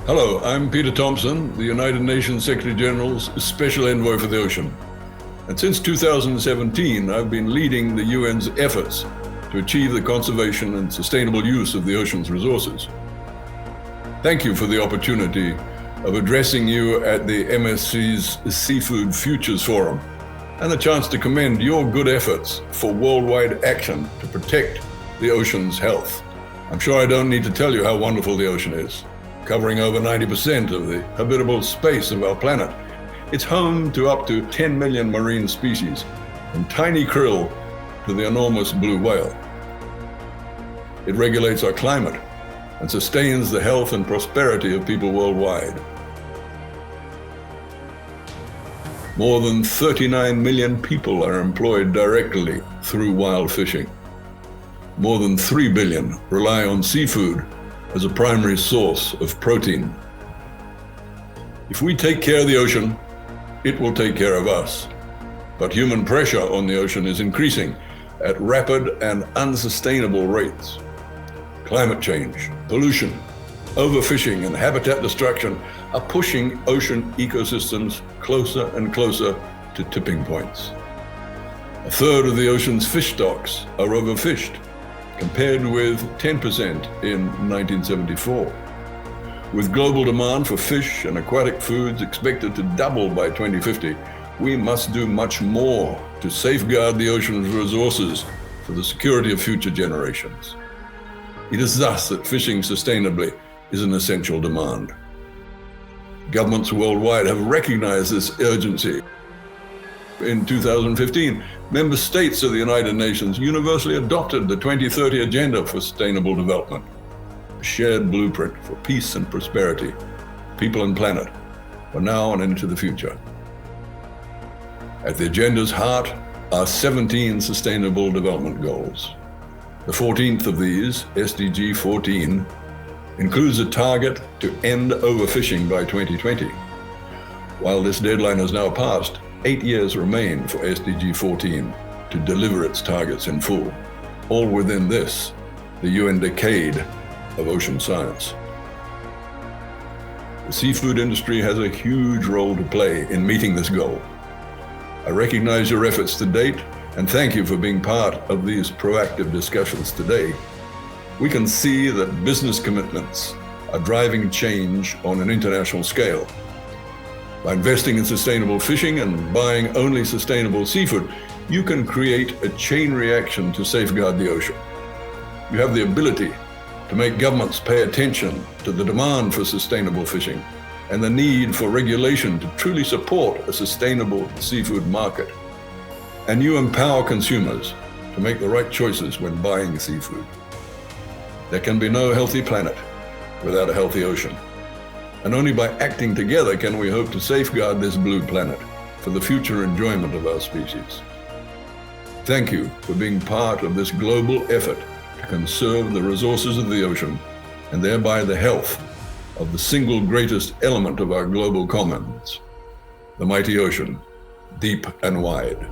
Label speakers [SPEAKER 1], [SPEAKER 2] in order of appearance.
[SPEAKER 1] Hello, I'm Peter Thomson, the United Nations Secretary General's Special Envoy for the Ocean. And since 2017, I've been leading the UN's efforts to achieve the conservation and sustainable use of the ocean's resources. Thank you for the opportunity of addressing you at the MSC's Seafood Futures Forum and the chance to commend your good efforts for worldwide action to protect the ocean's health. I'm sure I don't need to tell you how wonderful the ocean is, covering over 90% of the habitable space of our planet. It's home to up to 10 million marine species, from tiny krill to the enormous blue whale. It regulates our climate and sustains the health and prosperity of people worldwide. More than 39 million people are employed directly through wild fishing. More than 3 billion rely on seafood as a primary source of protein. If we take care of the ocean, it will take care of us. But human pressure on the ocean is increasing at rapid and unsustainable rates. Climate change, pollution, overfishing, and habitat destruction are pushing ocean ecosystems closer and closer to tipping points. A third of the ocean's fish stocks are overfished, compared with 10% in 1974. With global demand for fish and aquatic foods expected to double by 2050, we must do much more to safeguard the ocean's resources for the security of future generations. It is thus that fishing sustainably is an essential demand. Governments worldwide have recognized this urgency. In 2015, member states of the United Nations universally adopted the 2030 Agenda for Sustainable Development, a shared blueprint for peace and prosperity, people and planet, for now and into the future. At the agenda's heart are 17 Sustainable Development Goals. The 14th of these, SDG 14, includes a target to end overfishing by 2020. While this deadline has now passed, 8 years remain for SDG 14 to deliver its targets in full, all within this, the UN Decade of Ocean Science. The seafood industry has a huge role to play in meeting this goal. I recognize your efforts to date and thank you for being part of these proactive discussions today. We can see that business commitments are driving change on an international scale. By investing in sustainable fishing and buying only sustainable seafood, you can create a chain reaction to safeguard the ocean. You have the ability to make governments pay attention to the demand for sustainable fishing and the need for regulation to truly support a sustainable seafood market. And you empower consumers to make the right choices when buying seafood. There can be no healthy planet without a healthy ocean. And only by acting together can we hope to safeguard this blue planet for the future enjoyment of our species. Thank you for being part of this global effort to conserve the resources of the ocean and thereby the health of the single greatest element of our global commons, the mighty ocean, deep and wide.